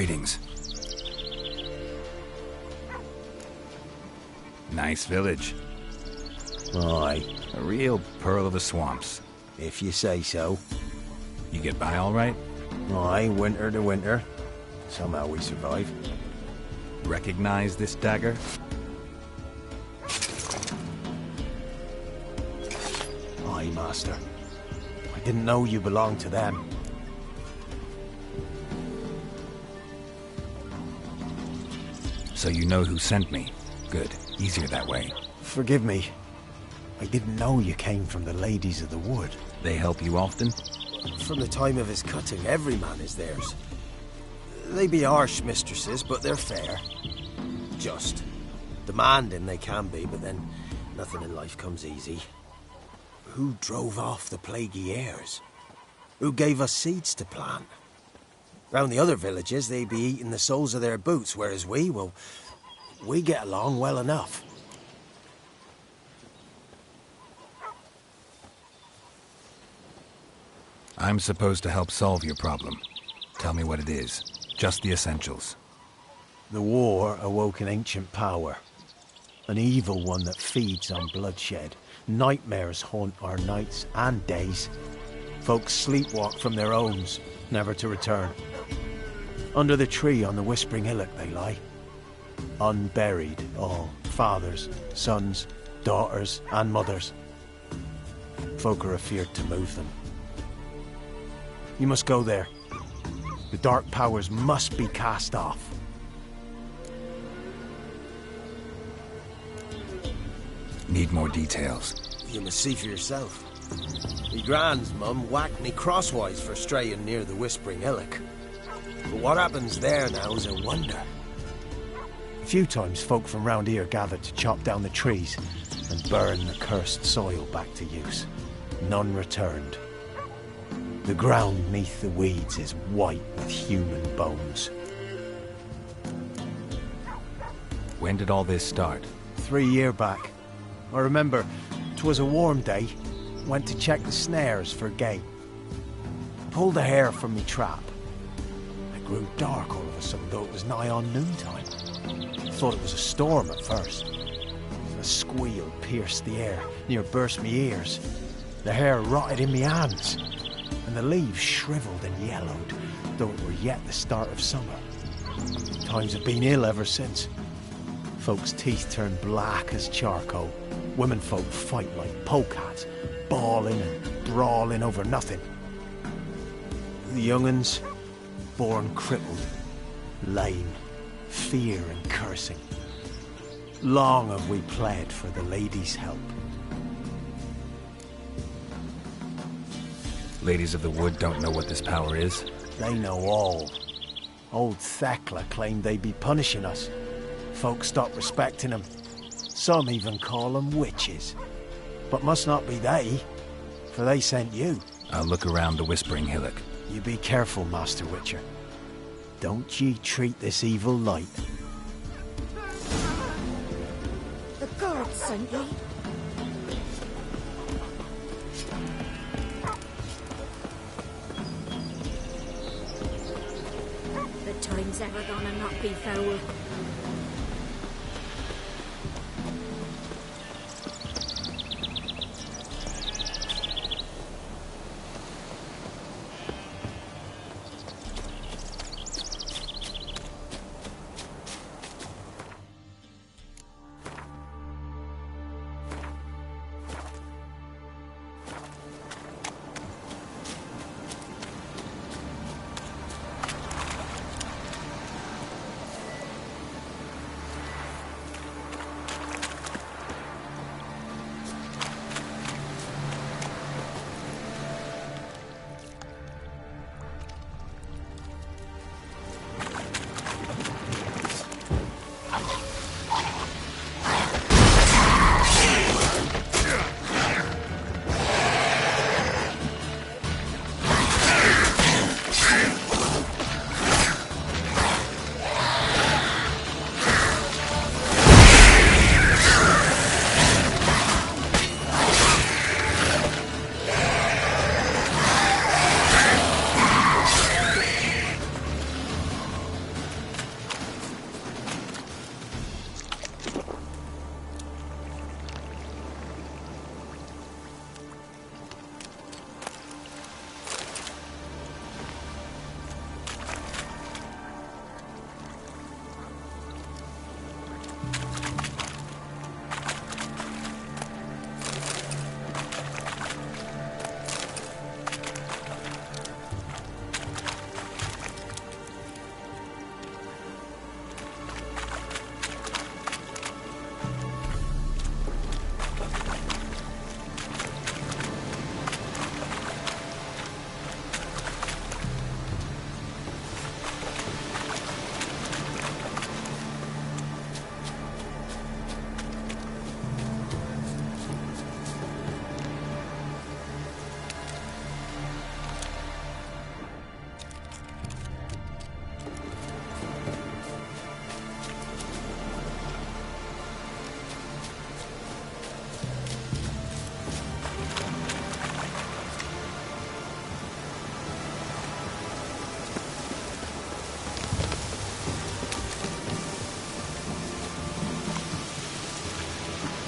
Greetings. Nice village. Aye, A real pearl of the swamps. if you say so. You get by all right? Aye, winter to winter. Somehow we survive. Recognize this dagger? Aye, master. I didn't know you belonged to them. So you know who sent me. Good. Easier that way. Forgive me. I didn't know you came from the Ladies of the Wood. They help you often? From the time of his cutting, every man is theirs. They be harsh mistresses, but they're fair. Just. Demanding they can be, but then nothing in life comes easy. Who drove off the plaguey heirs? Who gave us seeds to plant? Round the other villages, they be eating the soles of their boots, whereas we get along well enough. I'm supposed to help solve your problem. Tell me what it is. Just the essentials. The war awoke an ancient power. An evil one that feeds on bloodshed. Nightmares haunt our nights and days. Folks sleepwalk from their homes, never to return. Under the tree on the Whispering Hillock they lie. Unburied, all. Fathers, sons, daughters, and mothers. Folk are afeard to move them. You must go there. The dark powers must be cast off. Need more details. You must see for yourself. Me grand's mum whacked me crosswise for straying near the Whispering Hillock. But what happens there now is a wonder. A few times folk from round here gathered to chop down the trees and burn the cursed soil back to use. None returned. The ground neath the weeds is white with human bones. When did all this start? 3 year back. I remember 'twas a warm day. Went to check the snares for game. Pulled a hare from me trap. It grew dark all of a sudden, though it was nigh on noontime. Thought it was a storm at first. A squeal pierced the air, near burst me ears. The hare rotted in me hands, and the leaves shriveled and yellowed, though it were yet the start of summer. Times have been ill ever since. Folks' teeth turn black as charcoal. Womenfolk fight like polecats, bawling and brawling over nothing. The young'uns, born crippled, lame, fear and cursing. Long have we pled for the ladies' help. Ladies of the Wood don't know what this power is? They know all. Old Thekla claimed they'd be punishing us. Folk stopped respecting them. Some even call them witches. But must not be they, for they sent you. I'll look around the Whispering Hillock. You be careful, Master Witcher. Don't ye treat this evil light. The guards sent ye. The time's ever gonna not be foul.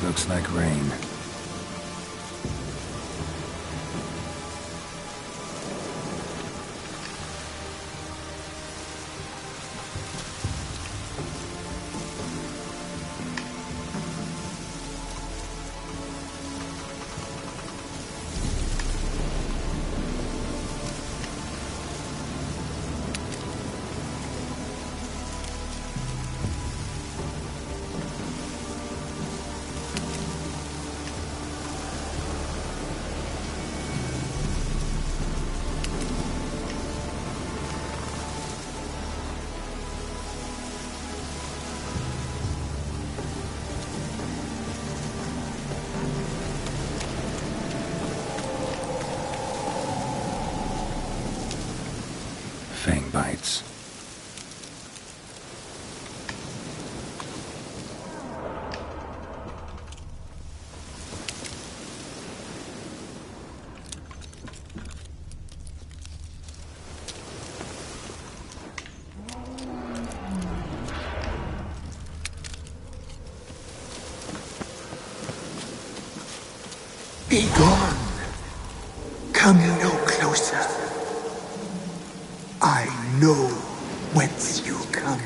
Looks like rain. Fang bites. Be gone. Come no closer. I know whence you come.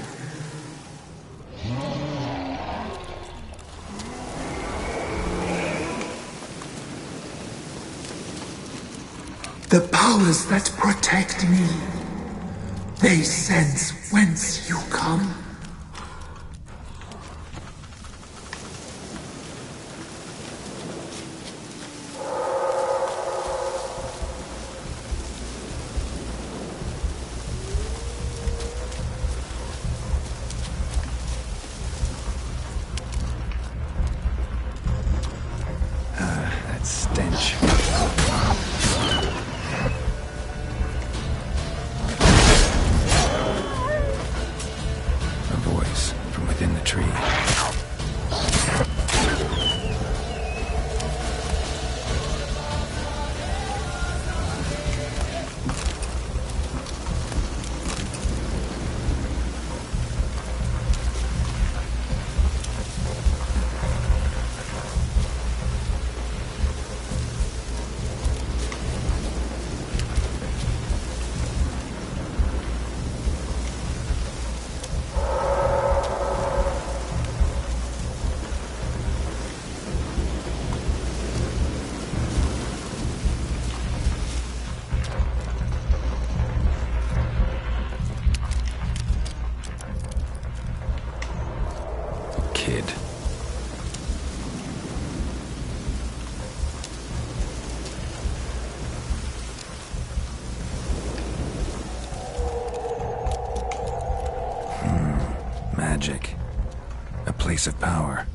The powers that protect me, they sense whence you come. That stench. A voice from within the tree. Kid. Magic. A place of power.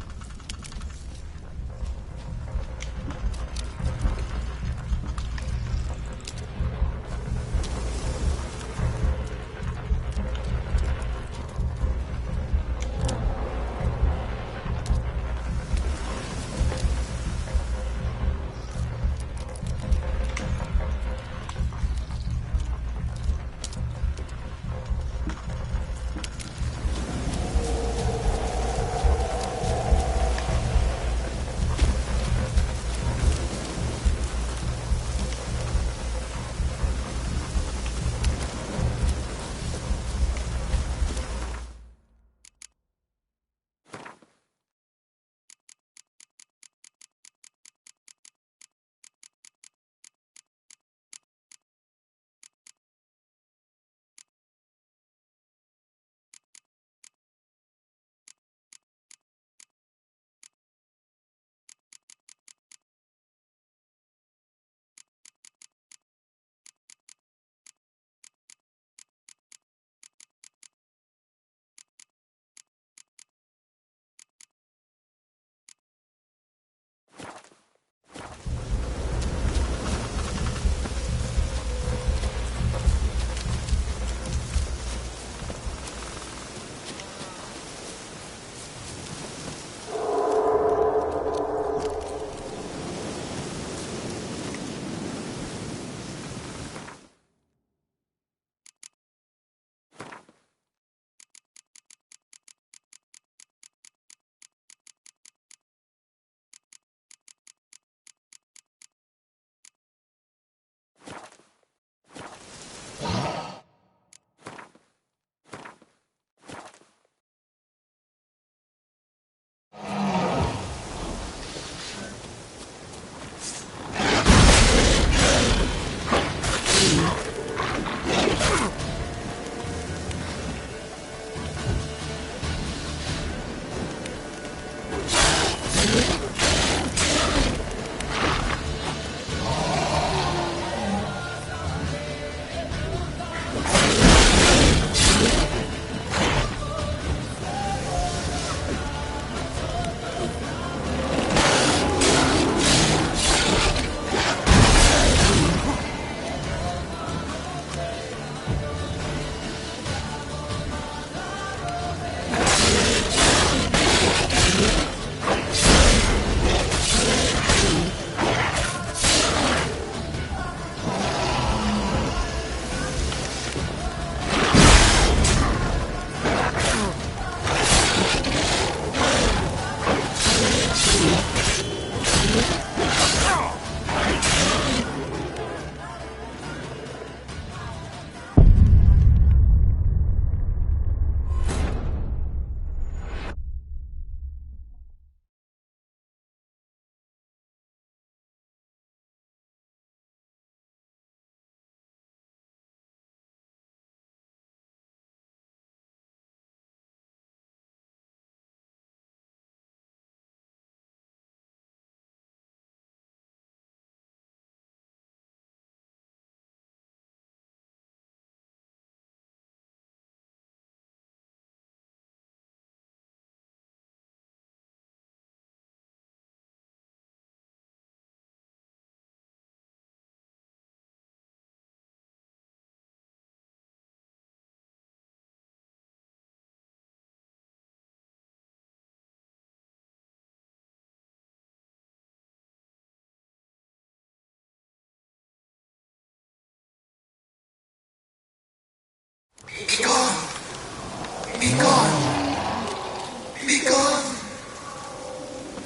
Be gone!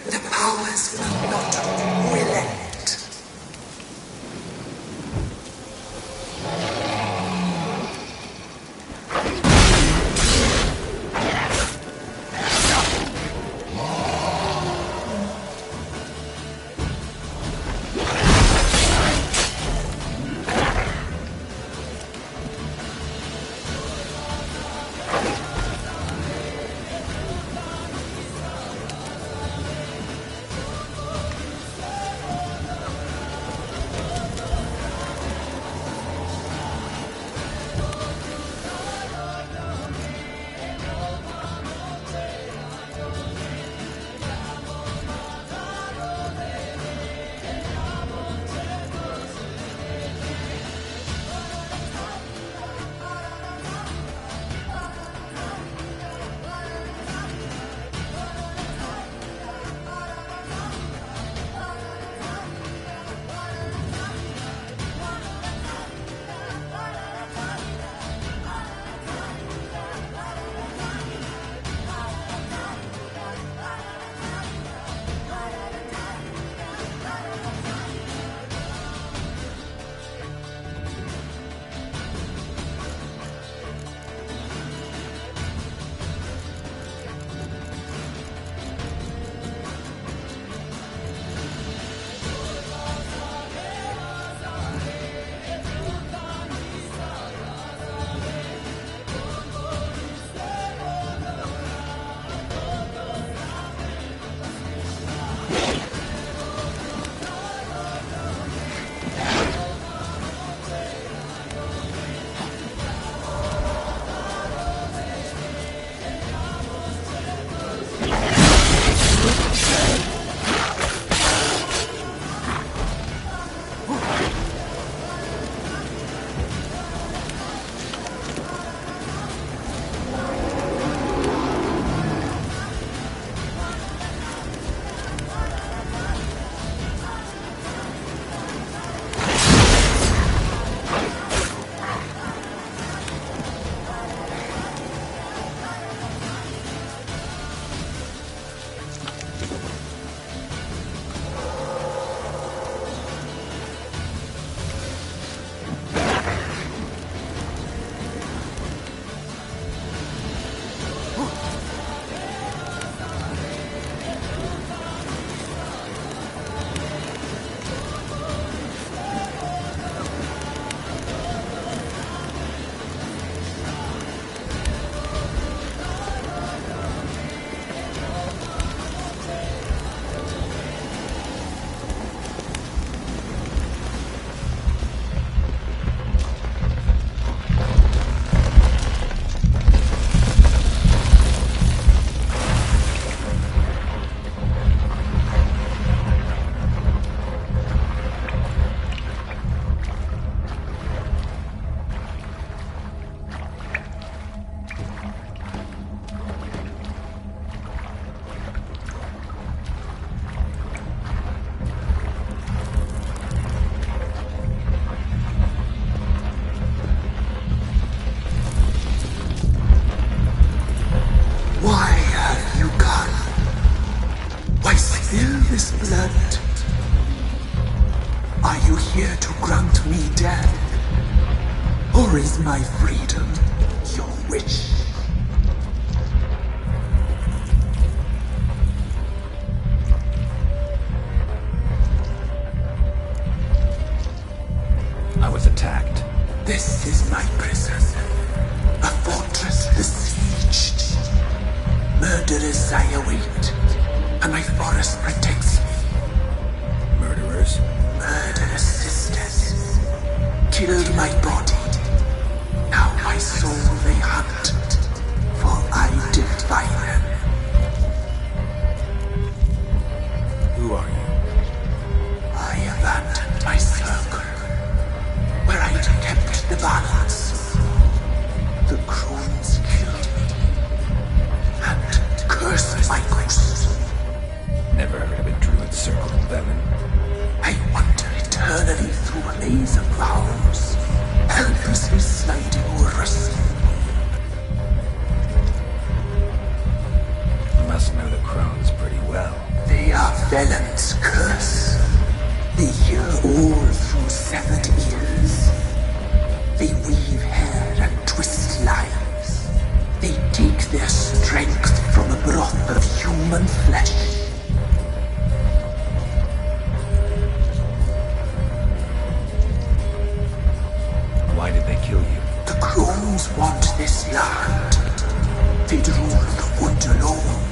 The powers will not relent. Or is my freedom your wish? I was attacked. This is my prison. A fortress besieged. Murderers I await, and my forest protects me. Murderers? Murderous sisters killed my body. Now my soul they hunt, for I defy them. Who are you? I abandoned my circle, where I'd kept the balance. The crones killed me, and cursed my ghost. Never heard of a druid circle in Velen. I wander eternally through a maze of vows, helplessly sliding over us. felon's curse. They hear all through severed ears. They weave hair and twist lives. They take their strength from a broth of human flesh. Why did they kill you? The crones want this land. They'd rule the wood alone.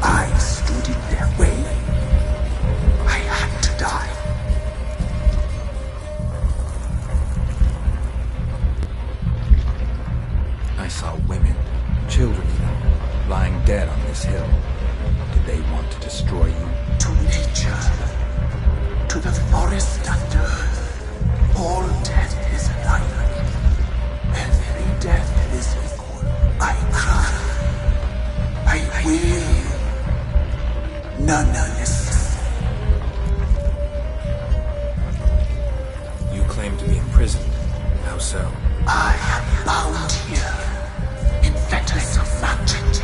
I stood in their way. I had to die. I saw women, children even, lying dead on this hill. Did they want to destroy you? To nature, to the forest and earth, all death is life. Every death is equal. I cry. I wail. None listens. You claim to be imprisoned. How so? I am bound here in fetters of magic.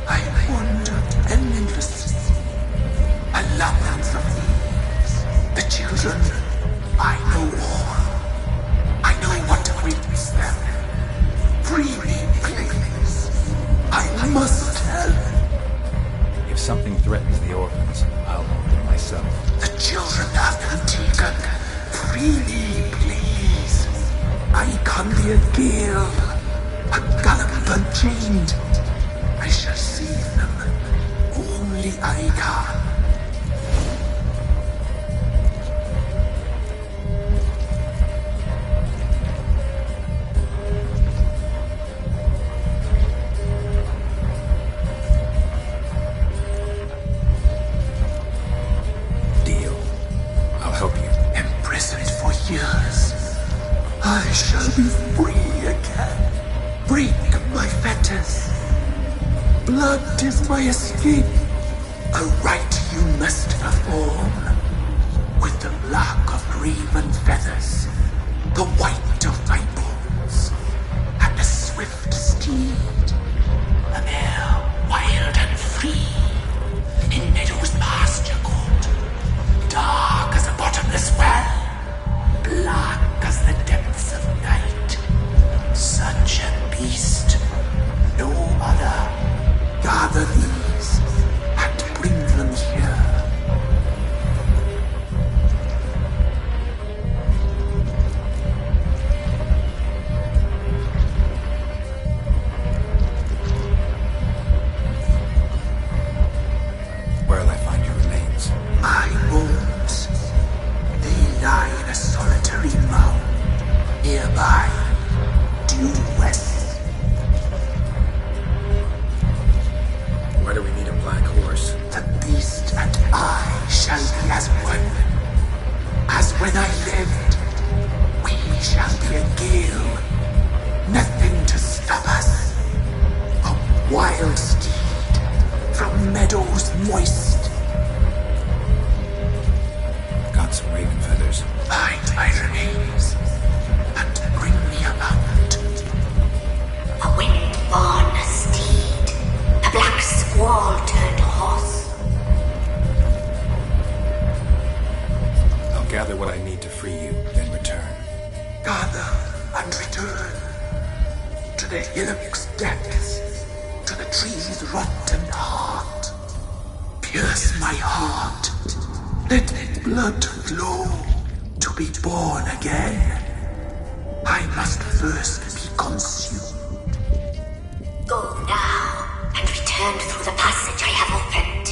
I wandered endlessly, a labyrinth of thieves. The children, I know all. I know what awaits them. Free me, please. I must help. If something threatens the orphans, I'll help them myself. The children have been taken. Freely, please. I can be a gale, a gallop unchained. I shall save them. Only I can. Deal. I'll help you. Imprisoned for years, I shall be free again. Break my fetters. Blood is my escape. A rite you must perform. With the black of raven feathers, the white of my bones, and a swift steed. A mare wild and free, in meadows pasture cold, dark as a bottomless well, black as the depths of night. Such a beast, no other. Gather these and bring them here. Where'll I find your remains? My bones, they lie in a solitary mound nearby, due west. Why do we need a black horse? The beast and I shall be as one. As when I lived, we shall be a gale. Nothing to stop us. A wild steed from meadows moist. Got some raven feathers. Find my remains and bring me a mount. A wind-born steed, a black squall turned horse. I'll gather what I need to free you, then return. Gather and return to the Hillock's depths, to the tree's rotten heart. Pierce my heart, let blood flow to be born again. I must first be consumed. Go now and return through the passage I have opened.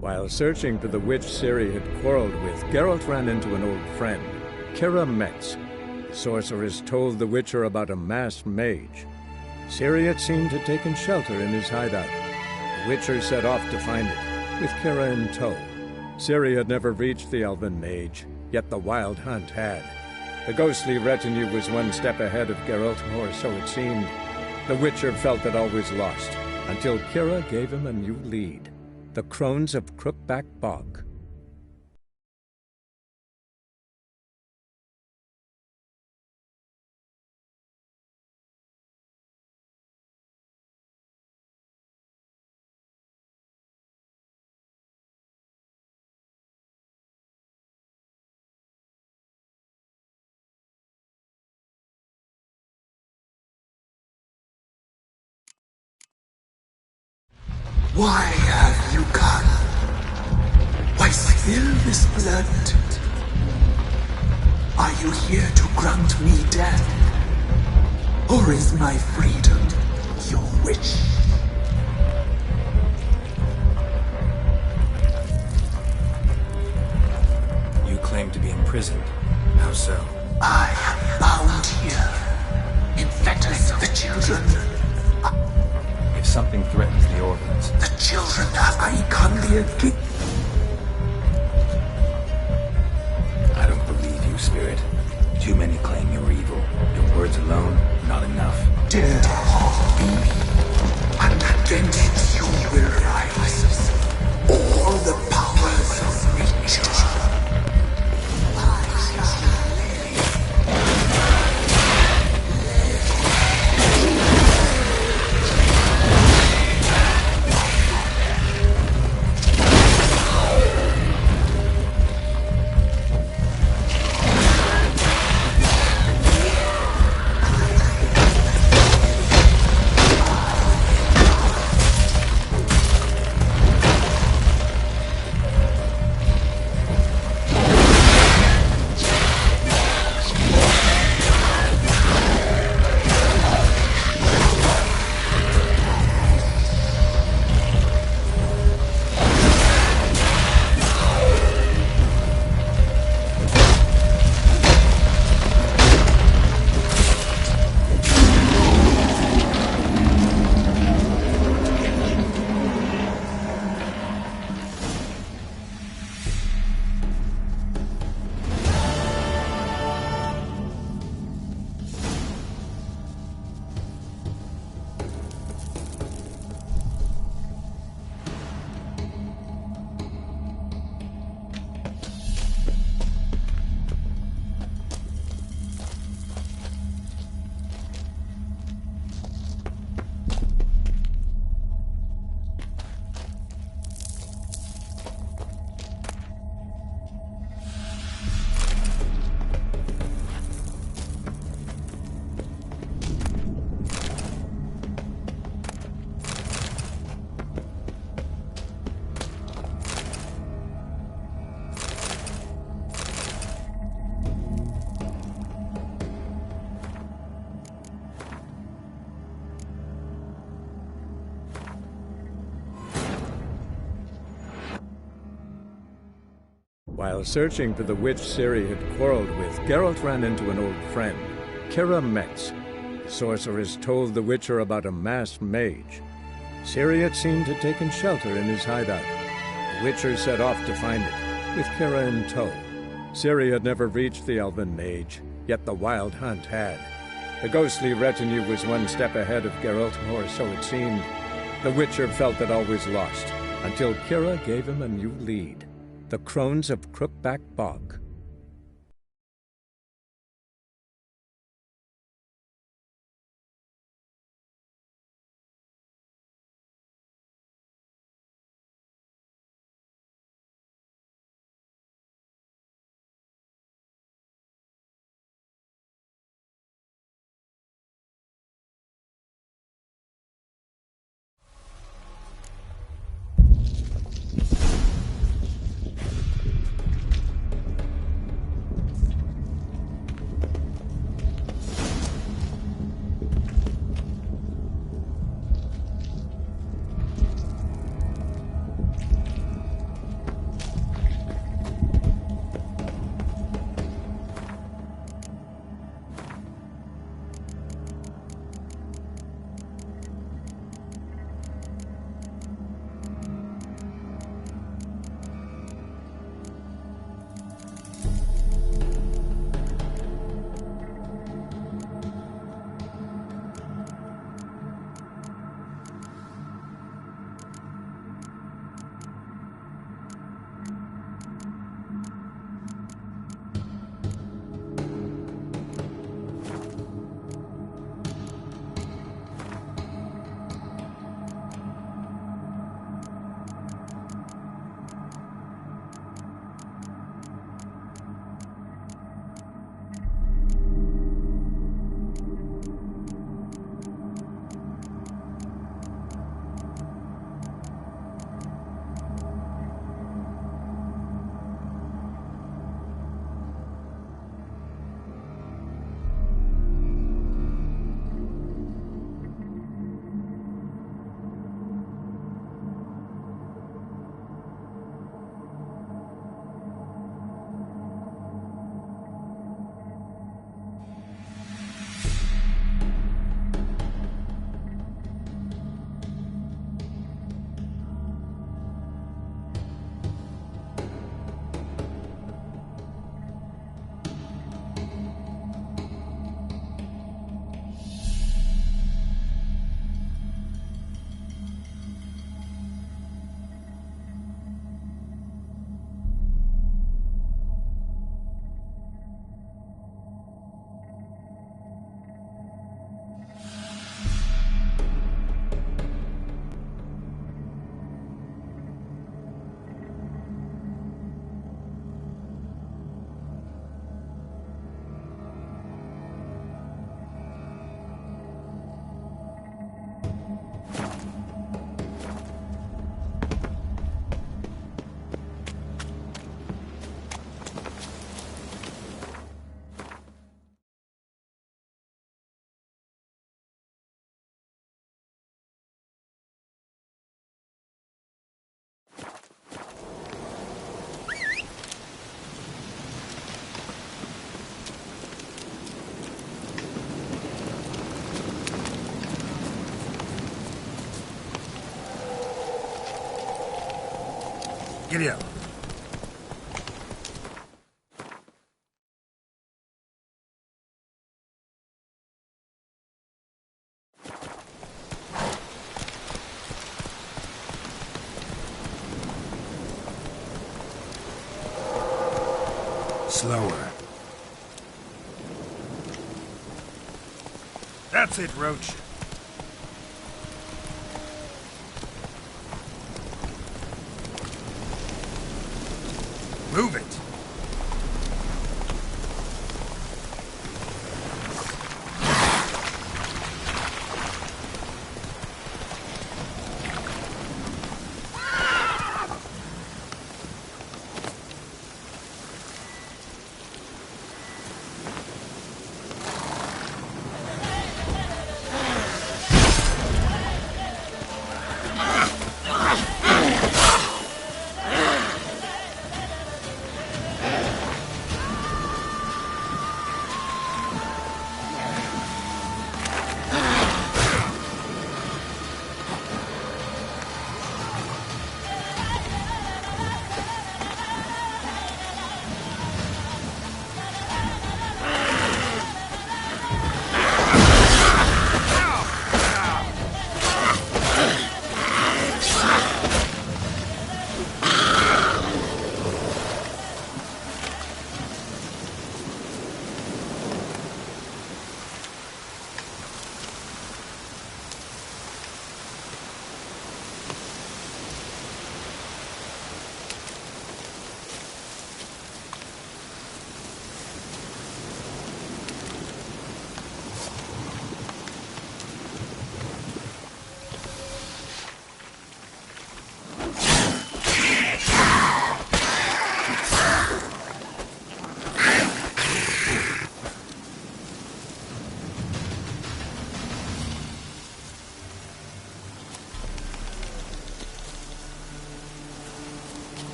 While searching for the witch Ciri had quarreled with, Geralt ran into an old friend, Kira Metz. The sorceress told the Witcher about a masked mage. Ciri had seemed to have taken shelter in his hideout. The Witcher set off to find it, with Kira in tow. Ciri had never reached the elven mage, yet the wild hunt had. The ghostly retinue was one step ahead of Geralt, or so it seemed. The Witcher felt that all was lost, until Kira gave him a new lead. The Crones of Crookback Bog. Why have you come? Why spill this blood? Are you here to grant me death? Or is my freedom your wish? You claim to be imprisoned. How so? I am bound here, in fetters of the children. If something threatens the orphans, The children have become the king. I don't believe you, Spirit. Too many claim you're evil. Your words alone, not enough. Dare harm me, and against you will rise all the powers of nature. While searching for the witch Ciri had quarreled with, Geralt ran into an old friend, Kira Metz. The sorceress told the Witcher about a masked mage. Ciri had seemed to have taken shelter in his hideout. The Witcher set off to find it, with Kira in tow. Ciri had never reached the elven mage, yet the wild hunt had. The ghostly retinue was one step ahead of Geralt, or so it seemed. The Witcher felt that all was lost, until Kira gave him a new lead. The Crones of Crookback Bog. Giddy up. Slower. That's it, Roach. Move it.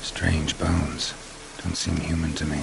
Strange bones. Don't seem human to me.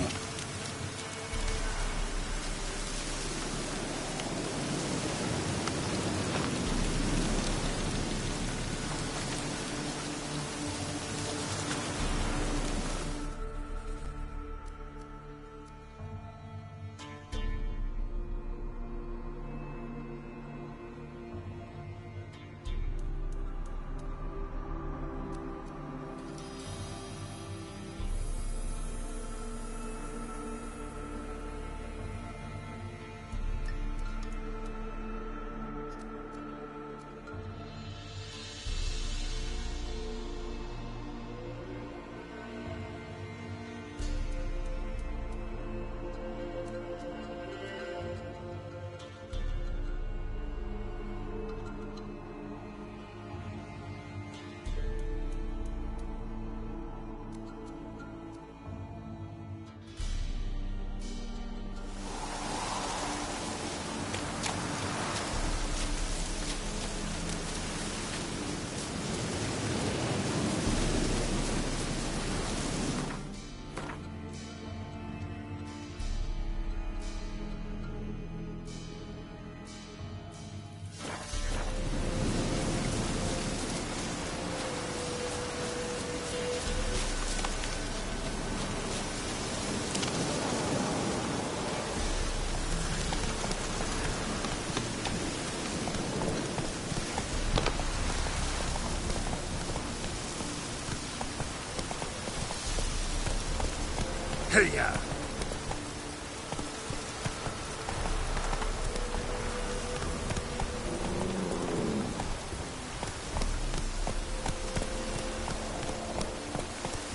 Hey-ya!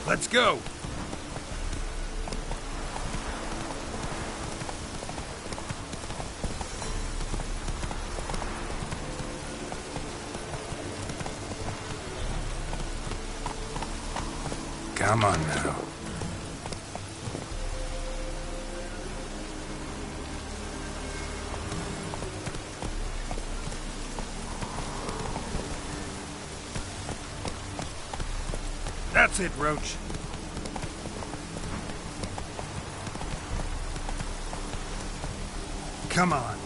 Let's go! Come on now. That's it, Roach. Come on.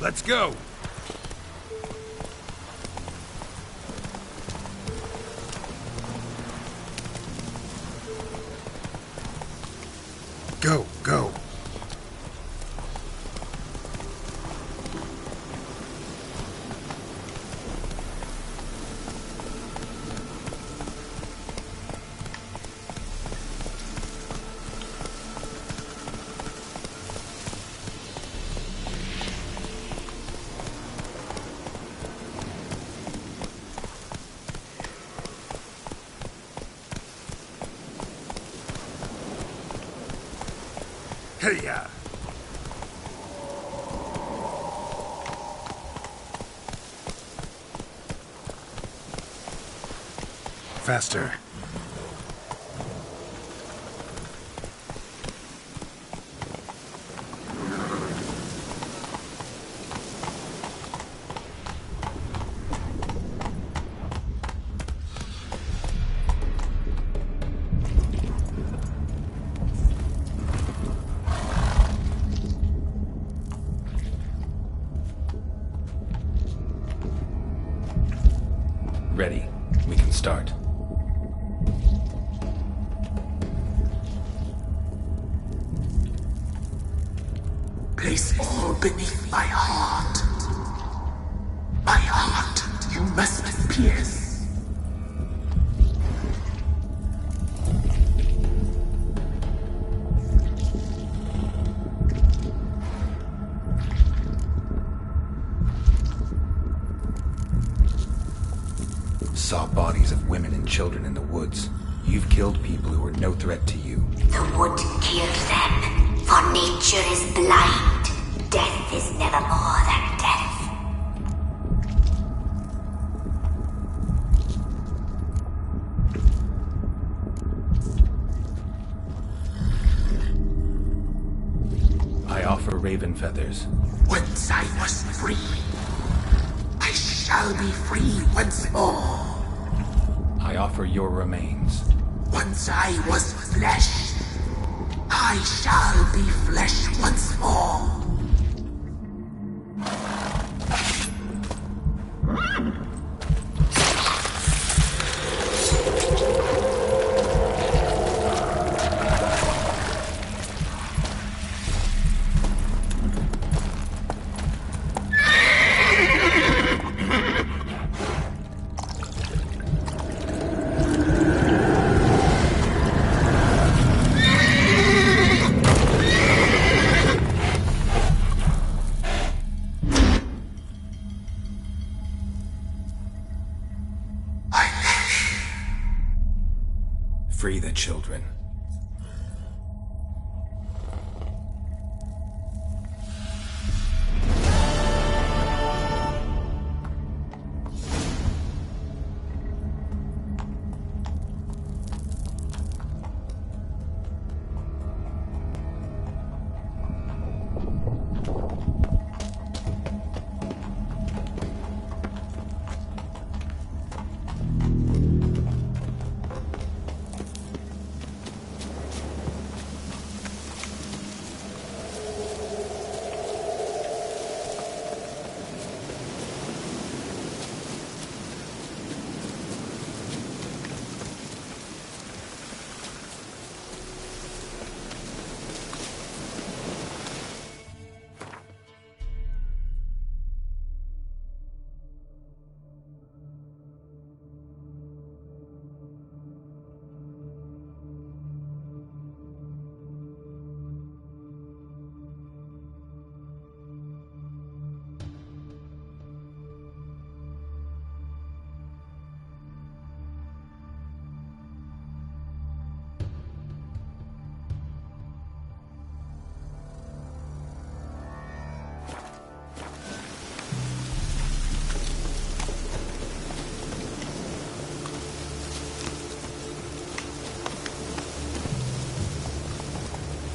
Let's go! Go, go. Hey-ya! Faster. Ready. We can start. Place all beneath my heart. My heart you must pierce. Saw bodies of women and children in the woods. You've killed people who were no threat to you. The wood killed them, for nature is blind. Death is never more than death. I offer raven feathers. Once I was free, I shall be free once more. I offer your remains. Once I was flesh, I shall be flesh once more. Free the children.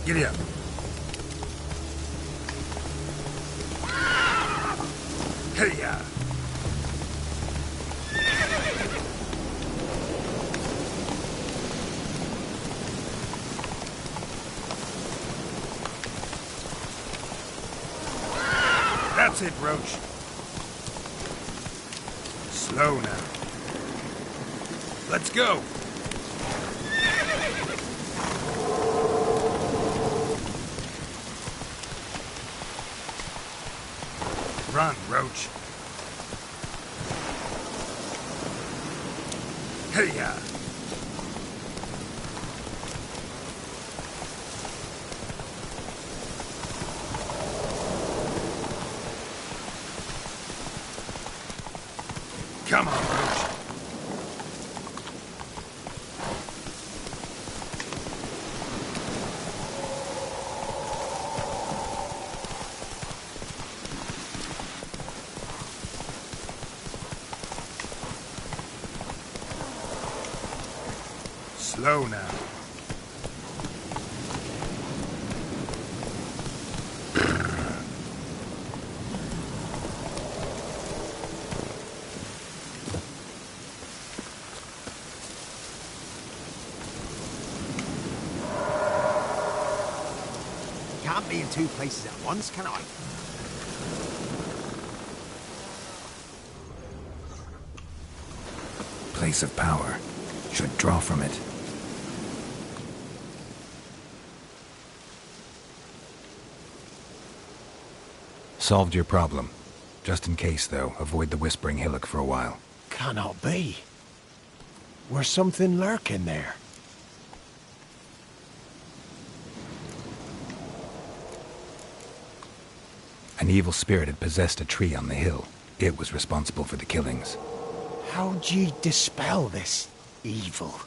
Giddy up. Hey-ya! That's it, Roach. Slow now. Let's go. Run, Roach. Hey-ya! Come on, Roach. Slow now. Can't be in two places at once, can I? Place of power. Should draw from it. Solved your problem. Just in case, though, avoid the Whispering Hillock for a while. Cannot be. Where's something lurking there? An evil spirit had possessed a tree on the hill. It was responsible for the killings. How'd ye dispel this evil?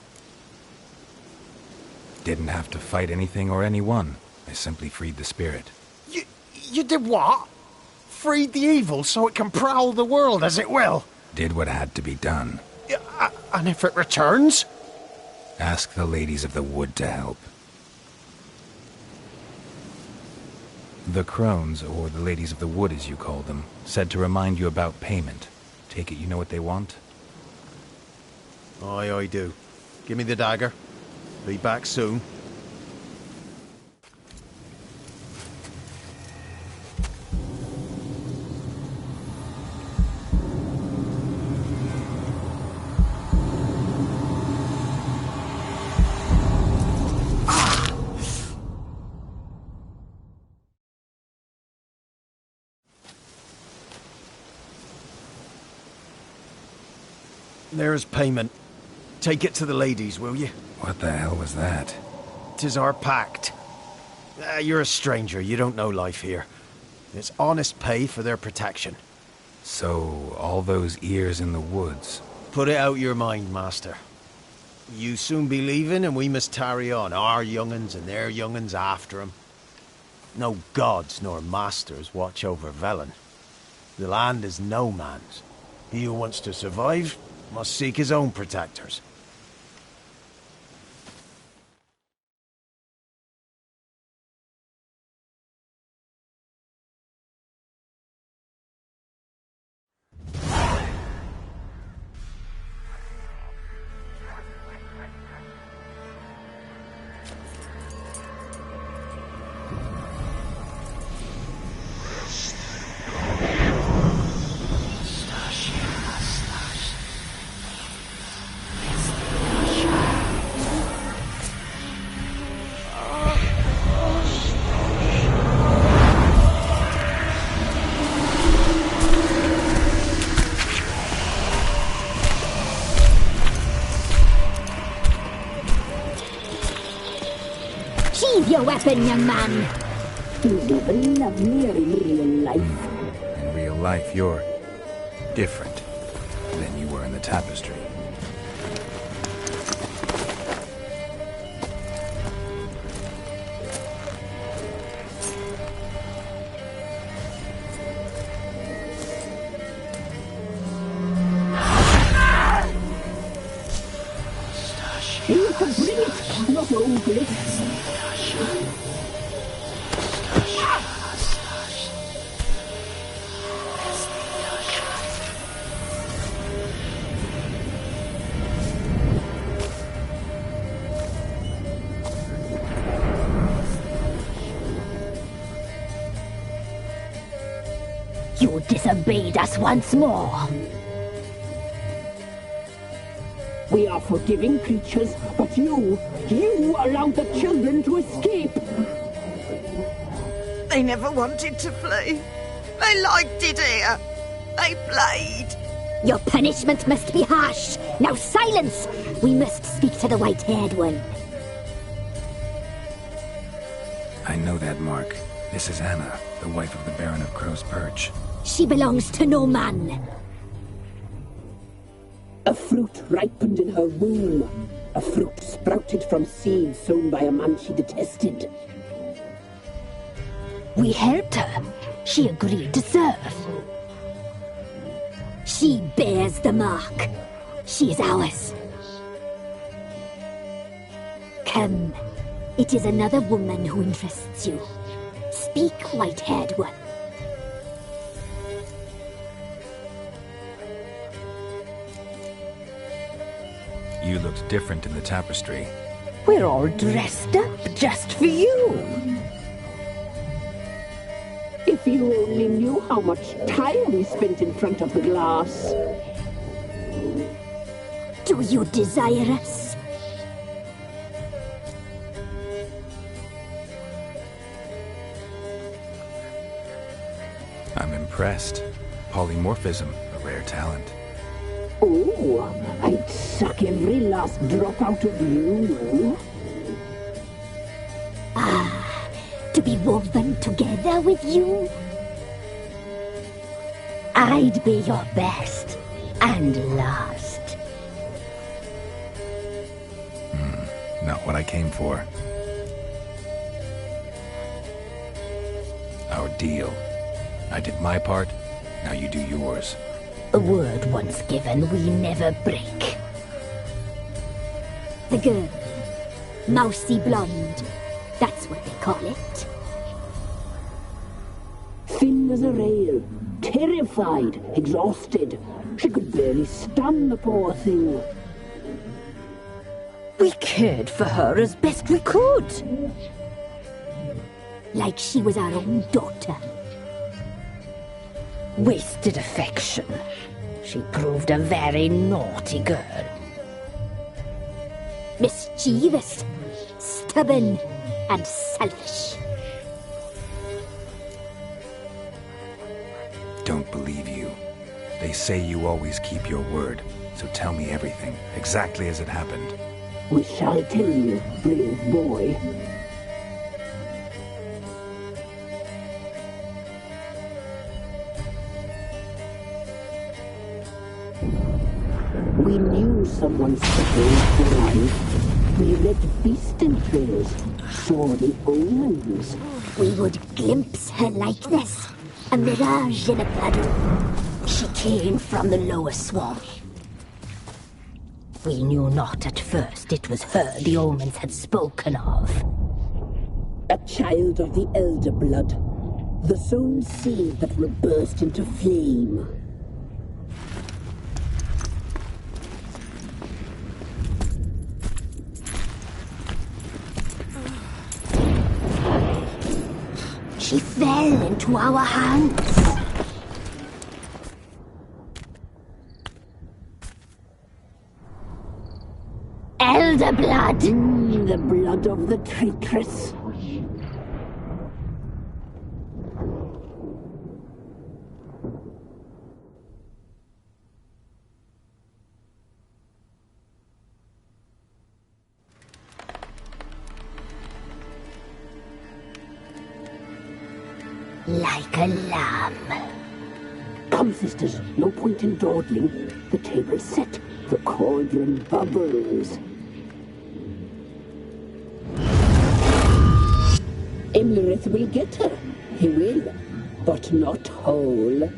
Didn't have to fight anything or anyone. I simply freed the spirit. You did what? Freed the evil so it can prowl the world as it will? Did what had to be done. And if it returns? Ask the ladies of the wood to help. The crones, or the ladies of the wood as you call them, said to remind you about payment. Take it you know what they want? Aye, I do. Give me the dagger. Be back soon. There's payment. Take it to the ladies, will you? What the hell was that? 'Tis our pact. You're a stranger, you don't know life here. It's honest pay for their protection. So, all those ears in the woods. Put it out your mind, master. You soon be leaving and we must tarry on, our young'uns and their young'uns after 'em. No gods nor masters watch over Velen. The land is no man's. He who wants to survive must seek his own protectors. Sheathe your weapon, young man. You never loved me in real life. In real life, you're different than you were in the tapestry. You can bring it, not over it. You disobeyed us once more. We are forgiving creatures, but you allowed the children to escape. They never wanted to flee. They liked it here. They played. Your punishment must be harsh. Now silence! We must speak to the white-haired one. I know that mark. This is Anna, the wife of the Baron of Crow's Perch. She belongs to no man. A fruit ripened in her womb. A fruit sprouted from seeds sown by a man she detested. We helped her. She agreed to serve. She bears the mark. She is ours. Come. It is another woman who interests you. Speak, white-haired one. You looked different in the tapestry. We're all dressed up just for you. If you only knew how much time we spent in front of the glass. Do you desire us? I'm impressed. Polymorphism, a rare talent. Oh, I'd suck every last drop out of you. To be woven together with you? I'd be your best and last. Not what I came for. Our deal. I did my part, now you do yours. A word once given, we never break. The girl. Mousy blonde. That's what they call it. Thin as a rail, terrified, exhausted. She could barely stand, the poor thing. We cared for her as best we could. Like she was our own daughter. Wasted affection. She proved a very naughty girl. Mischievous, stubborn, and selfish. Don't believe you. They say you always keep your word, so tell me everything, exactly as it happened. We shall tell you, brave boy. We knew someone supposed to arrive. We read beast entrails, saw the omens. We would glimpse her likeness, a mirage in a puddle. She came from the lower swamp. We knew not at first it was her the omens had spoken of. A child of the elder blood, the sown seed that will burst into flame. She fell into our hands. Elder blood! The blood of the traitress. Like a lamb. Come, sisters, no point in dawdling. The table's set, the cauldron bubbles. Imlerith will get her. He will, but not whole.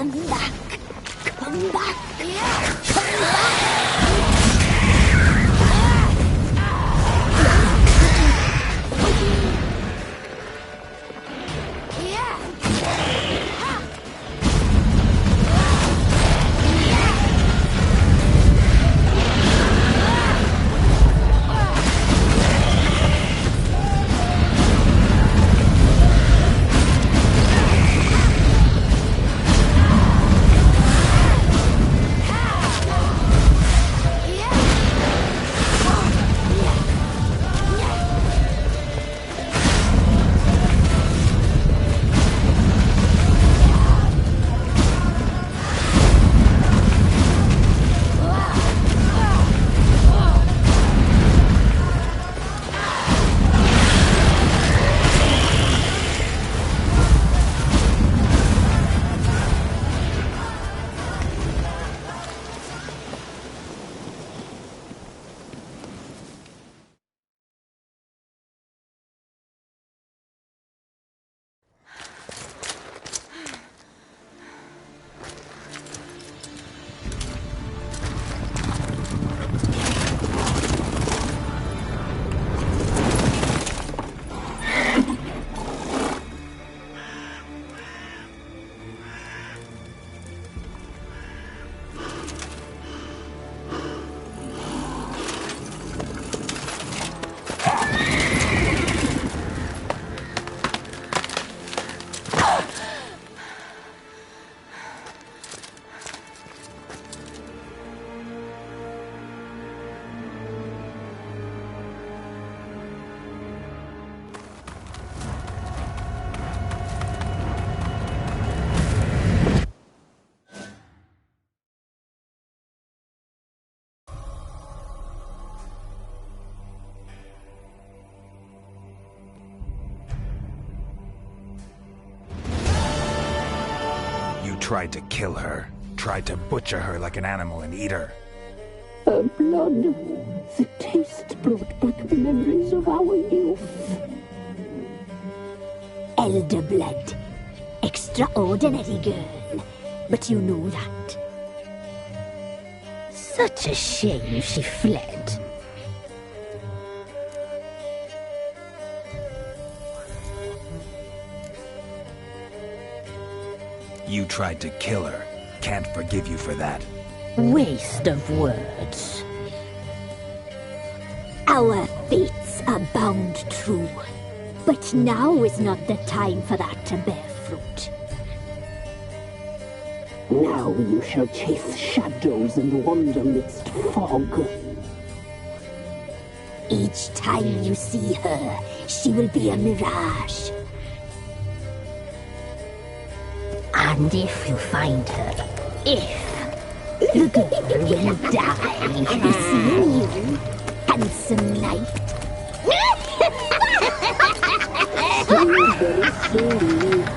Come back. Come back. Come back. Tried to kill her. Tried to butcher her like an animal and eat her. Her blood. The taste brought back memories of our youth. Elder blood. Extraordinary girl. But you know that. Such a shame she fled. You tried to kill her. Can't forgive you for that. Waste of words. Our fates are bound true. But now is not the time for that to bear fruit. Now you shall chase shadows and wander midst fog. Each time you see her, she will be a mirage. And if you find her, the girl will die. Have seen you, handsome knight? Very soon.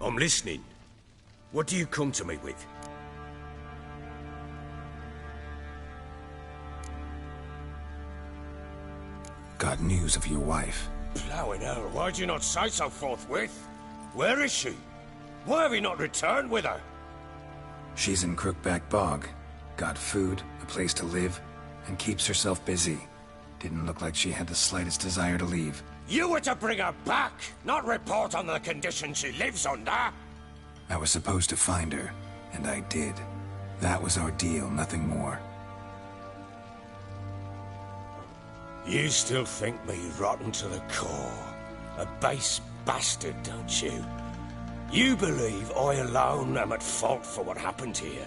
I'm listening. What do you come to me with? Got news of your wife. Plowing hell, why'd you not say so forthwith? Where is she? Why have you not returned with her? She's in Crookback Bog. Got food, a place to live, and keeps herself busy. Didn't look like she had the slightest desire to leave. You were to bring her back, not report on the conditions she lives under. I was supposed to find her, and I did. That was our deal, nothing more. You still think me rotten to the core. A base bastard, don't you? You believe I alone am at fault for what happened here.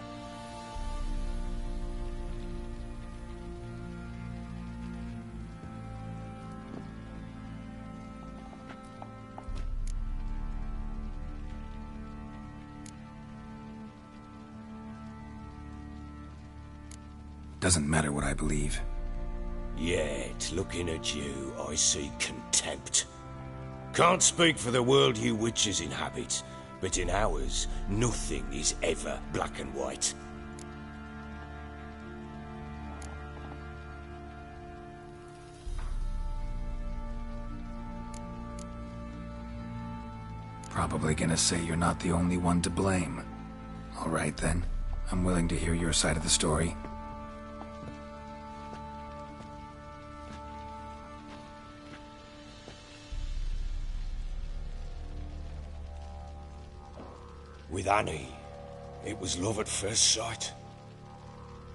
Doesn't matter what I believe. Yet, looking at you, I see contempt. Can't speak for the world you witches inhabit, but in ours, nothing is ever black and white. Probably gonna say you're not the only one to blame. All right then, I'm willing to hear your side of the story. With Annie, it was love at first sight.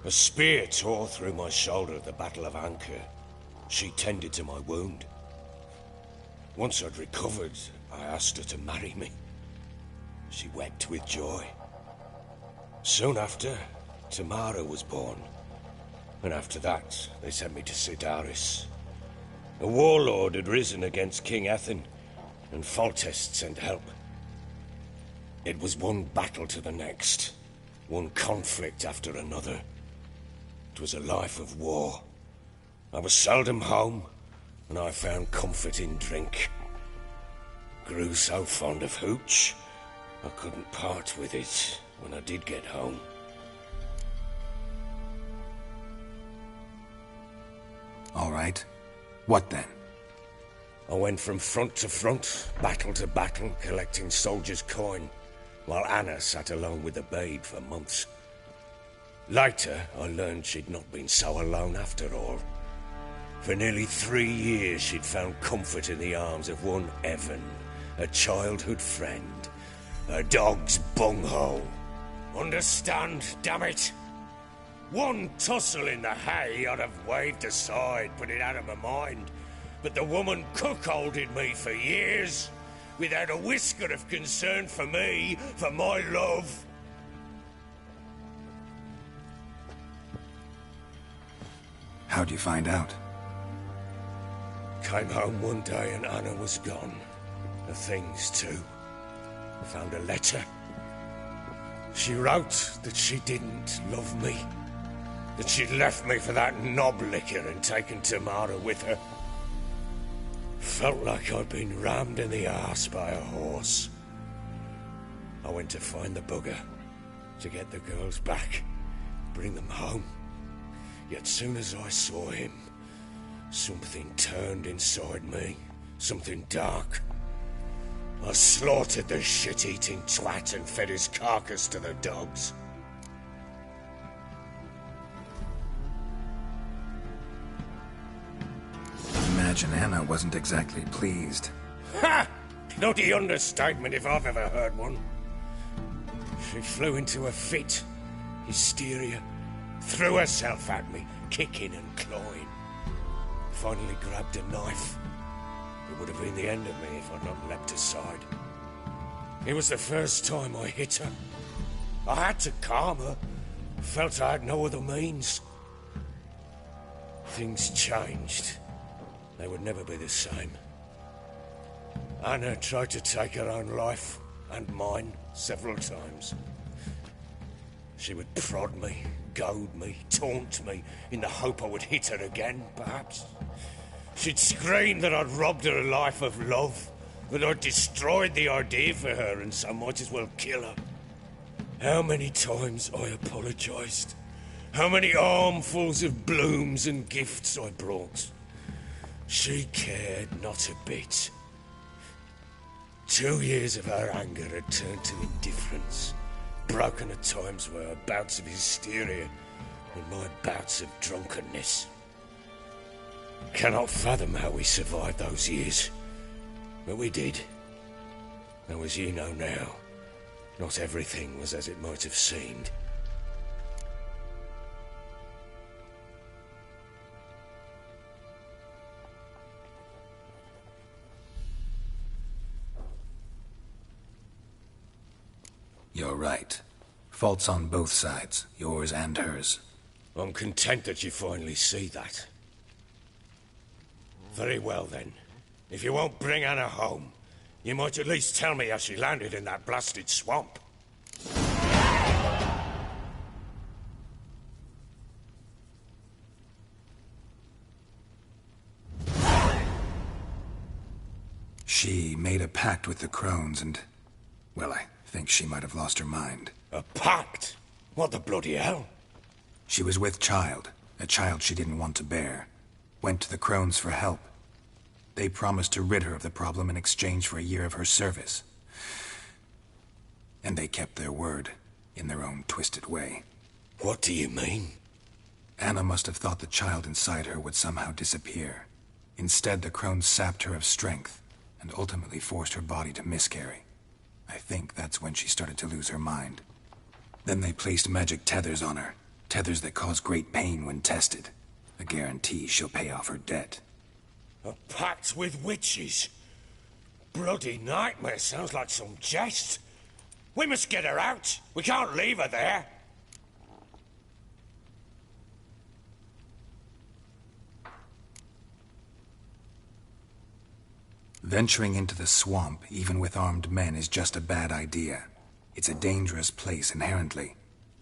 A spear tore through my shoulder at the Battle of Anchor. She tended to my wound. Once I'd recovered, I asked her to marry me. She wept with joy. Soon after, Tamara was born. And after that, they sent me to Sidaris. A warlord had risen against King Ethan, and Foltest sent help. It was one battle to the next, one conflict after another. It was a life of war. I was seldom home, and I found comfort in drink. Grew so fond of hooch, I couldn't part with it when I did get home. All right. What then? I went from front to front, battle to battle, collecting soldiers' coin, while Anna sat alone with the babe for months. Later, I learned she'd not been so alone after all. For nearly 3 years, she'd found comfort in the arms of one Evan, a childhood friend, a dog's bunghole. Understand, damn it? One tussle in the hay I'd have waved aside, put it out of my mind, but the woman cuckolded me for years, without a whisker of concern for me, for my love. How'd you find out? Came home one day and Anna was gone. The things too. Found a letter. She wrote that she didn't love me. That she'd left me for that knob licker and taken Tamara with her. Felt like I'd been rammed in the arse by a horse. I went to find the bugger, to get the girls back, bring them home. Yet soon as I saw him, something turned inside me, something dark. I slaughtered the shit-eating twat and fed his carcass to the dogs. Imagine Anna wasn't exactly pleased. Ha! Bloody understatement if I've ever heard one. She flew into a fit, hysteria, threw herself at me, kicking and clawing. Finally grabbed a knife. It would have been the end of me if I'd not leapt aside. It was the first time I hit her. I had to calm her. Felt I had no other means. Things changed. They would never be the same. Anna tried to take her own life, and mine, several times. She would prod me, goad me, taunt me, in the hope I would hit her again, perhaps. She'd scream that I'd robbed her life of love, But I destroyed the idea for her, and so might as well kill her. How many times I apologised. How many armfuls of blooms and gifts I brought. She cared not a bit. 2 years of her anger had turned to indifference, broken at times by her bouts of hysteria and my bouts of drunkenness. Cannot fathom how we survived those years, but we did. Though as you know now, not everything was as it might have seemed. You're right. Faults on both sides, yours and hers. I'm content that you finally see that. Very well, then. If you won't bring Anna home, you might at least tell me how she landed in that blasted swamp. She made a pact with the crones and... well, I think she might have lost her mind. A pact? What the bloody hell? She was with child, a child she didn't want to bear. Went to the crones for help. They promised to rid her of the problem in exchange for a year of her service. And they kept their word, in their own twisted way. What do you mean? Anna must have thought the child inside her would somehow disappear. Instead, the crones sapped her of strength, and ultimately forced her body to miscarry. I think that's when she started to lose her mind. Then they placed magic tethers on her. Tethers that cause great pain when tested. A guarantee she'll pay off her debt. A pact with witches? Bloody nightmare, sounds like some jest. We must get her out. We can't leave her there. Venturing into the swamp, even with armed men, is just a bad idea. It's a dangerous place inherently,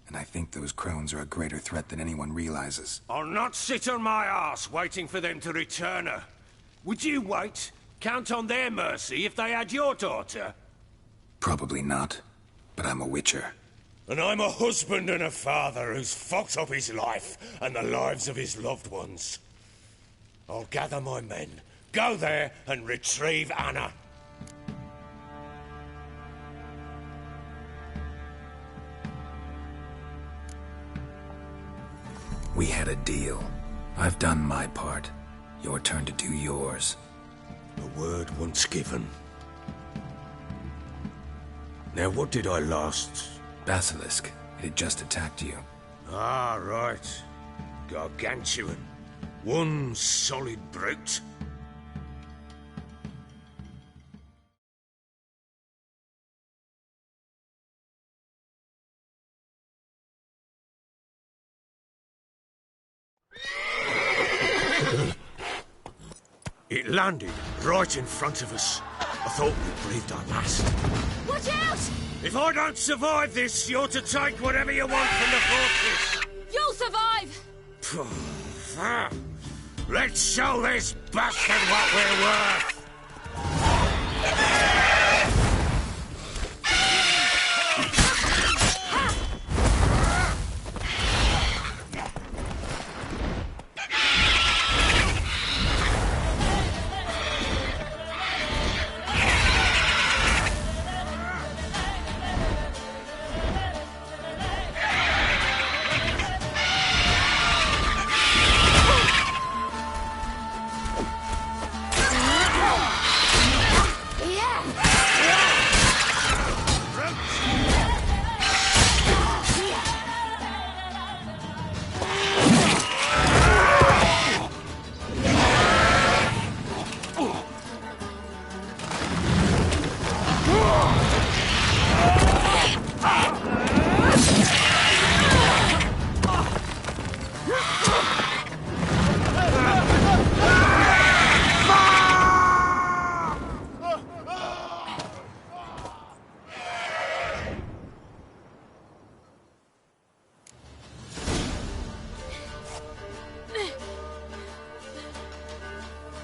and I think those crones are a greater threat than anyone realizes. I'll not sit on my arse waiting for them to return her. Would you wait? Count on their mercy if they had your daughter? Probably not, but I'm a witcher. And I'm a husband and a father who's fucked up his life and the lives of his loved ones. I'll gather my men, go there and retrieve Anna. We had a deal. I've done my part. Your turn to do yours. A word once given. Now what did I last... Basilisk. It had just attacked you. Ah, right. Gargantuan. One solid brute. It landed right in front of us. I thought we breathed our last. Watch out! If I don't survive this, you're to take whatever you want from the fortress. You'll survive! Let's show this bastard what we're worth!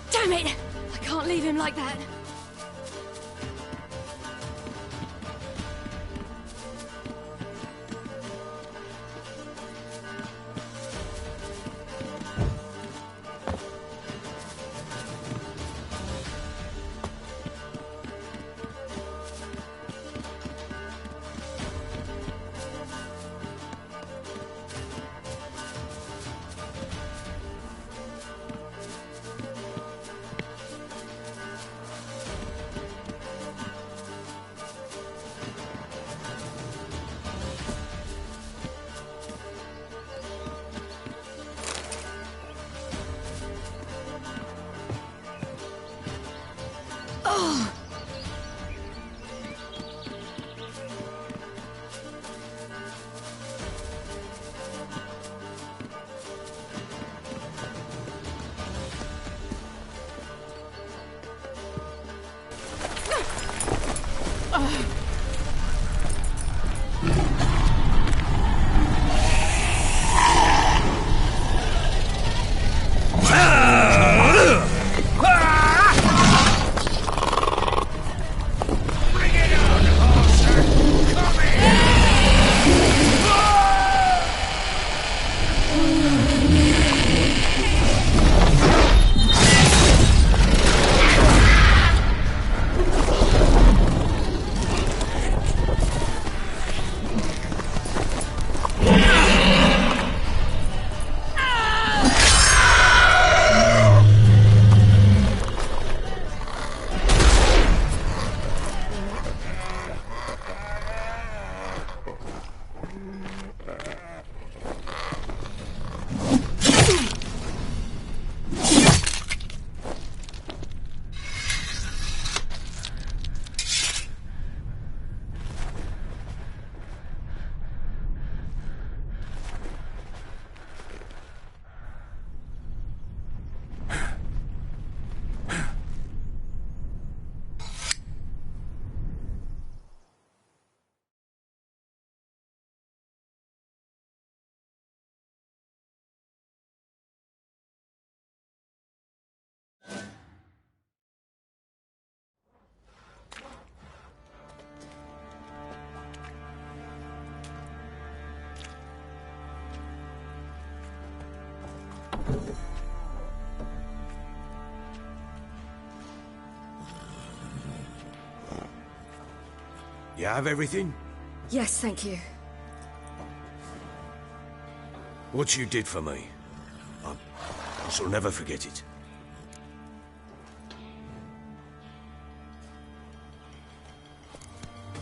Damn it! I can't leave him like that. You have everything? Yes, thank you. What you did for me, I shall never forget it.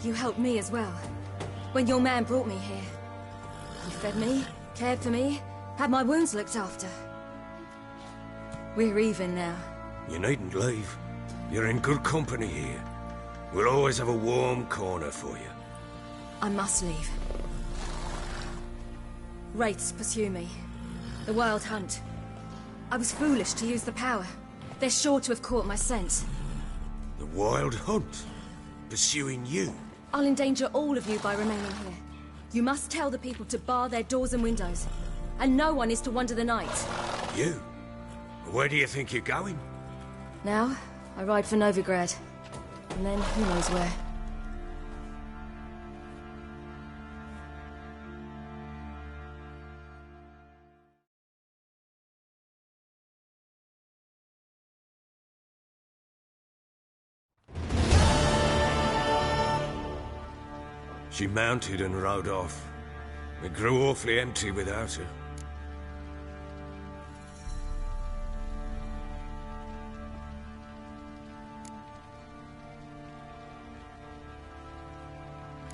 You helped me as well. When your man brought me here. You fed me, cared for me, had my wounds looked after. We're even now. You needn't leave. You're in good company here. We'll always have a warm corner for you. I must leave. Wraiths pursue me. The Wild Hunt. I was foolish to use the power. They're sure to have caught my scent. The Wild Hunt? Pursuing you? I'll endanger all of you by remaining here. You must tell the people to bar their doors and windows. And no one is to wander the night. You? Where do you think you're going? Now, I ride for Novigrad. And then, who knows where. She mounted and rode off. It grew awfully empty without her.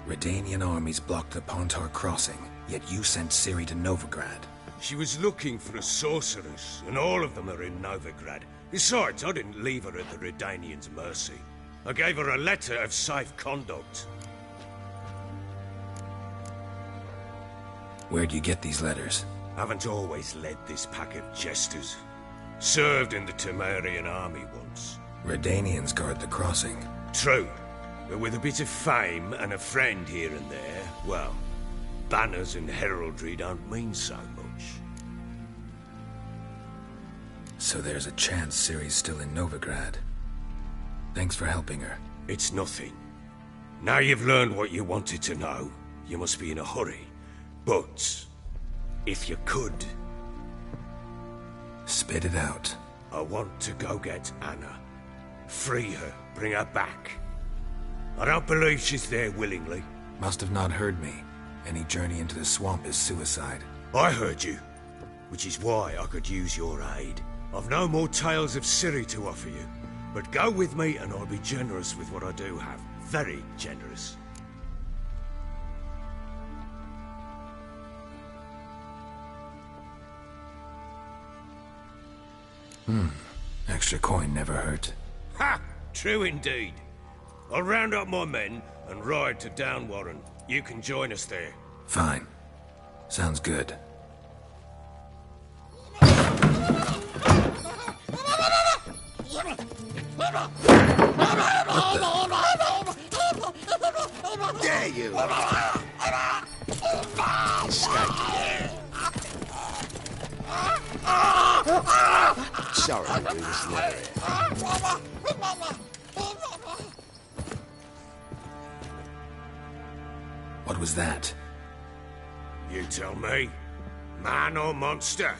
Redanian armies blocked the Pontar crossing, yet you sent Ciri to Novigrad. She was looking for a sorceress, and all of them are in Novigrad. Besides, I didn't leave her at the Redanians' mercy. I gave her a letter of safe conduct. Where'd you get these letters? Haven't always led this pack of jesters. Served in the Temerian army once. Redanians guard the crossing. True. But with a bit of fame and a friend here and there, well, banners and heraldry don't mean so much. So there's a chance Ciri's still in Novigrad. Thanks for helping her. It's nothing. Now you've learned what you wanted to know, you must be in a hurry. But, if you could... Spit it out. I want to go get Anna. Free her, bring her back. I don't believe she's there willingly. Must have not heard me. Any journey into the swamp is suicide. I heard you, which is why I could use your aid. I've no more tales of Ciri to offer you, but go with me and I'll be generous with what I do have. Very generous. Extra coin never hurt. Ha! True indeed. I'll round up my men and ride to Downwarren. You can join us there. Fine. Sounds good. Dare you! Sorry, we was never here. What was that? You tell me. Man or monster?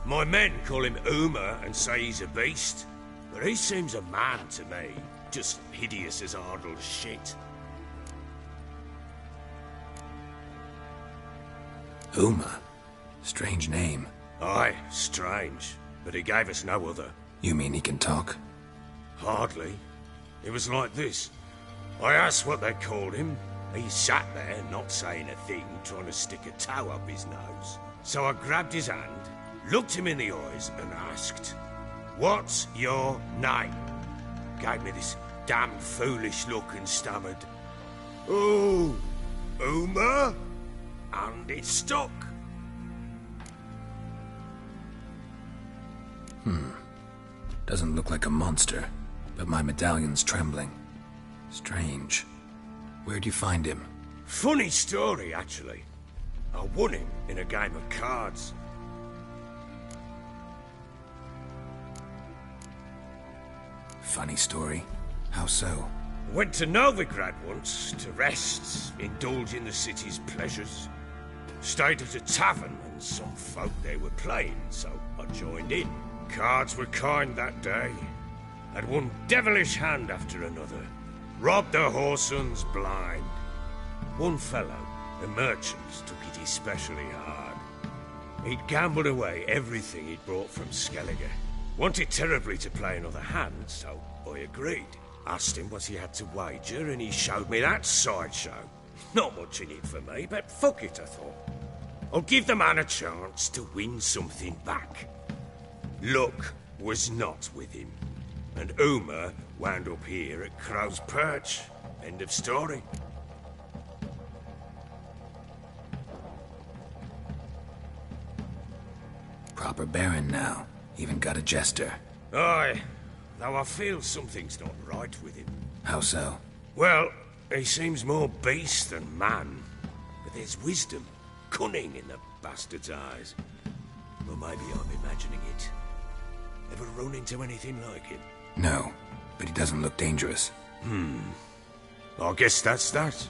My men call him Uma and say he's a beast. But he seems a man to me. Just hideous as Ardle's shit. Uma? Strange name. Aye, strange. But he gave us no other. You mean he can talk? Hardly. It was like this. I asked what they called him. He sat there, not saying a thing, trying to stick a toe up his nose. So I grabbed his hand, looked him in the eyes, and asked, "What's your name?" Gave me this damn foolish look and stammered, "Oh, Uma?" And it stuck. Doesn't look like a monster, but my medallion's trembling. Strange. Where'd you find him? Funny story, actually. I won him in a game of cards. Funny story. How so? Went to Novigrad once to rest, indulge in the city's pleasures. Stayed at a tavern and some folk there were playing, so I joined in. Cards were kind that day. Had one devilish hand after another. Robbed the whoresun's blind. One fellow, a merchant, took it especially hard. He'd gambled away everything he'd brought from Skellige. Wanted terribly to play another hand, so I agreed. Asked him what he had to wager, and he showed me that sideshow. Not much in it for me, but fuck it, I thought. I'll give the man a chance to win something back. Luck was not with him, and Uma wound up here at Crow's Perch. End of story. Proper baron now. Even got a jester. Aye, though I feel something's not right with him. How so? Well, he seems more beast than man. But there's wisdom, cunning in the bastard's eyes. Or maybe I'm imagining it. Ever run into anything like him? No, but he doesn't look dangerous. I guess that's that.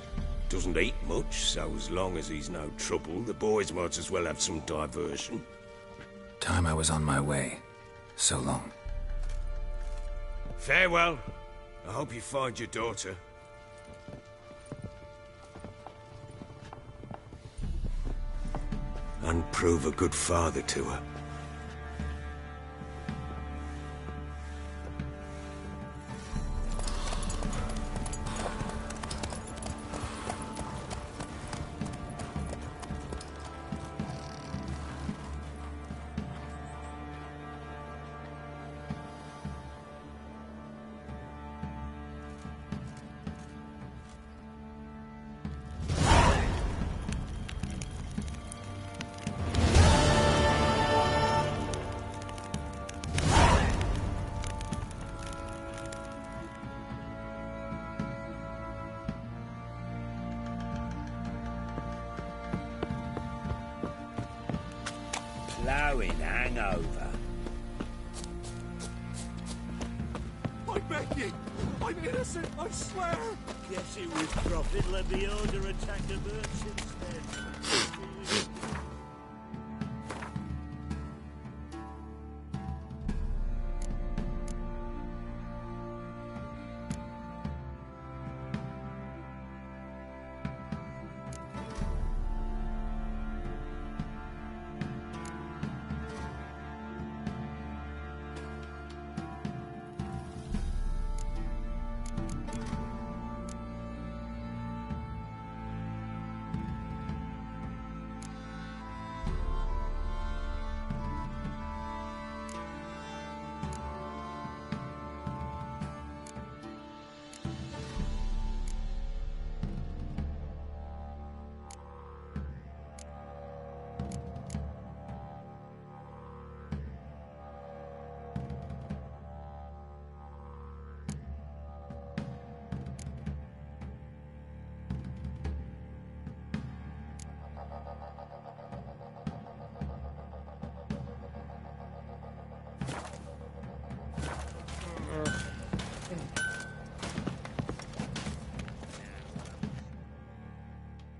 Doesn't eat much, so as long as he's no trouble, the boys might as well have some diversion. Time I was on my way. So long. Farewell. I hope you find your daughter. And prove a good father to her. Ploughing hangover. I beg you! I'm innocent, I swear! Guess it was profit. Let the order attack the merchants then.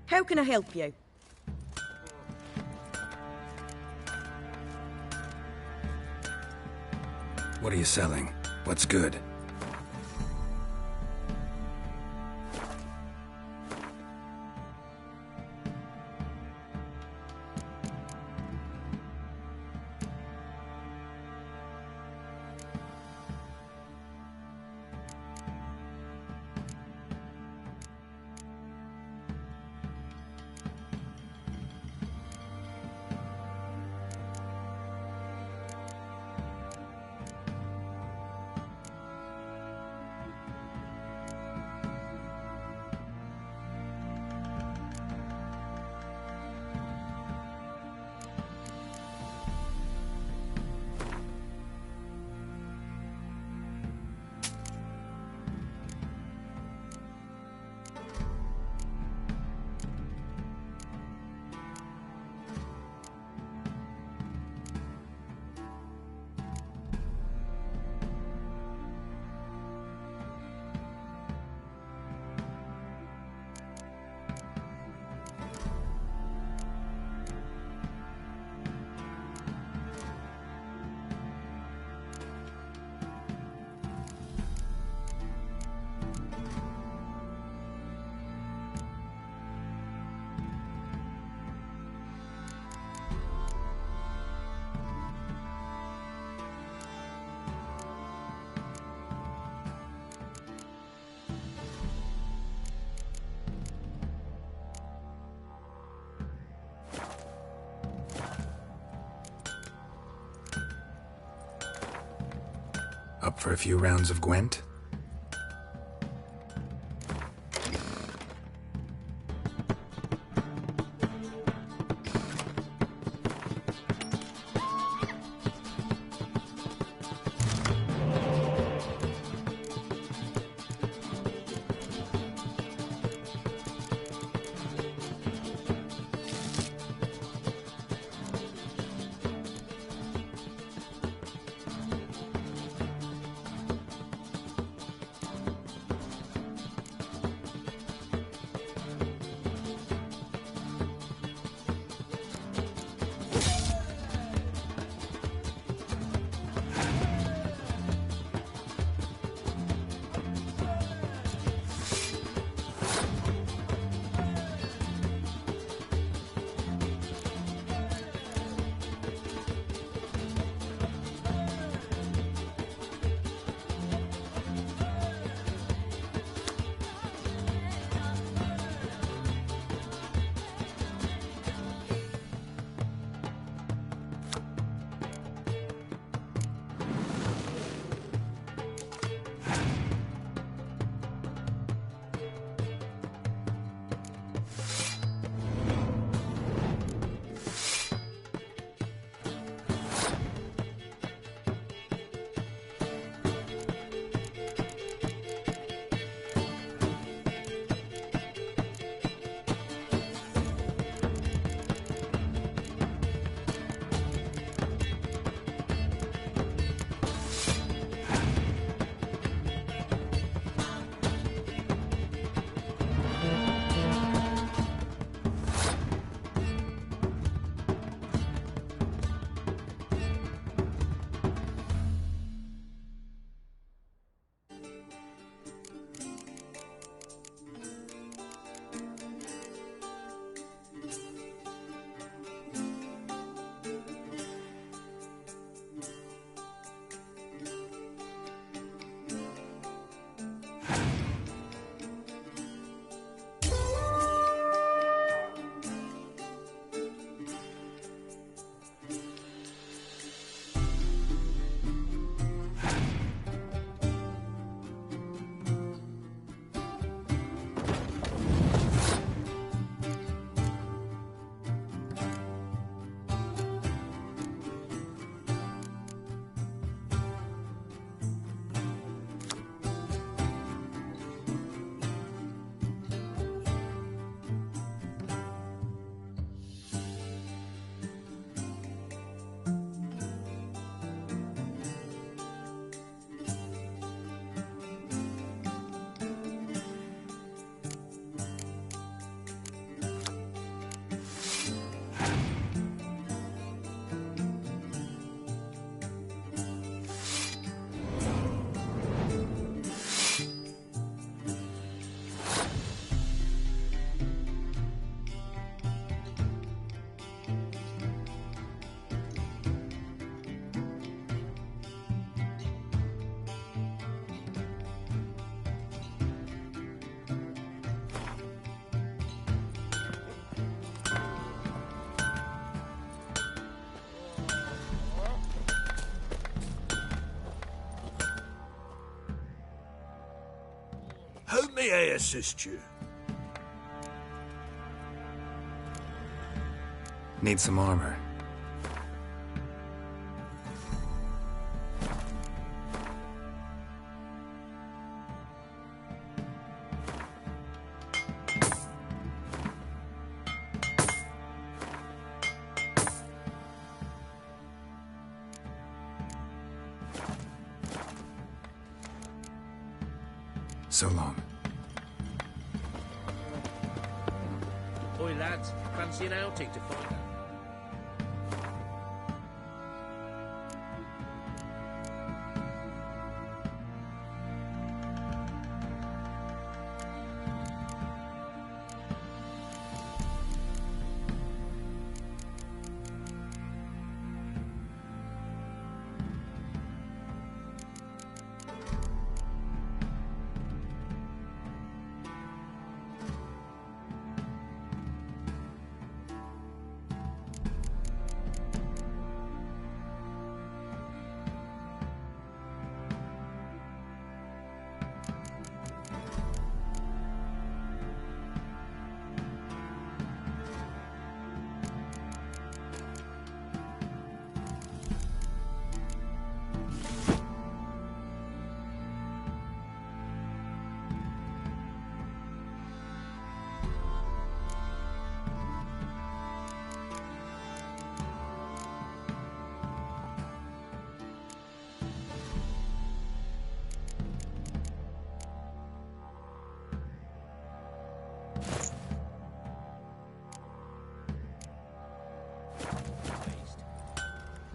How can I help you? What are you selling? What's good? Up for a few rounds of Gwent? How may I assist you? Need some armor. So long. Oi, lads, fancy an outing to find out?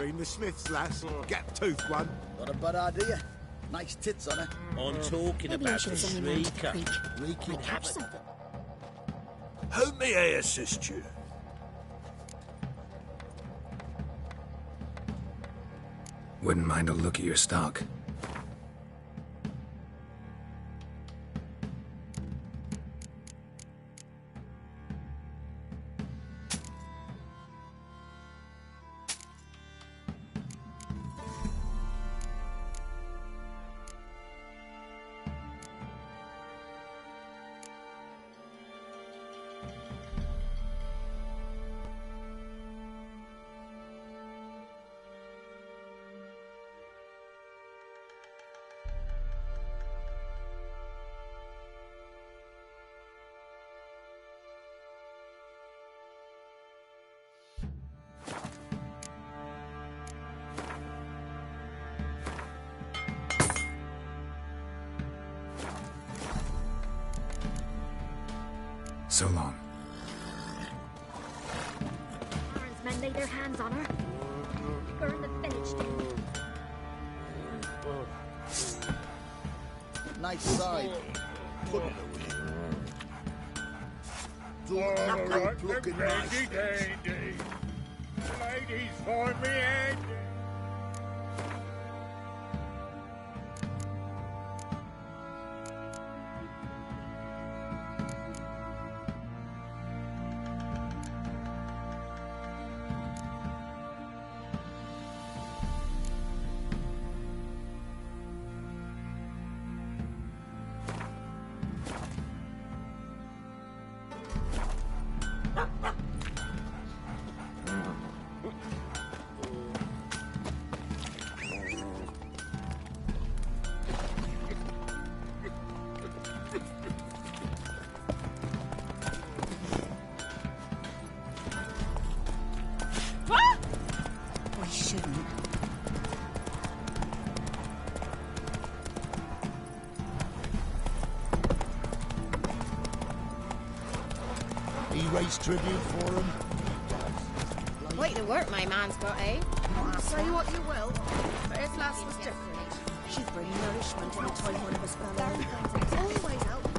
Been the Smiths, lass. Gap tooth one. Not a bad idea. Nice tits on her. I'm talking Maybe about she the was only known to shrieker. creak. Wreaking Might catch havoc. something. How may I assist you? Wouldn't mind a look at your stock. So long. Aaron's men laid their hands on her. Burn the village down. Nice side. Put it away. Don't knock out looking nice. Ladies for me head. We shouldn't. He raised tribute for him. Quite the work my man's got, eh? Say what you will, but his lass was different. She'd bring nourishment any time one of us fell in. Always out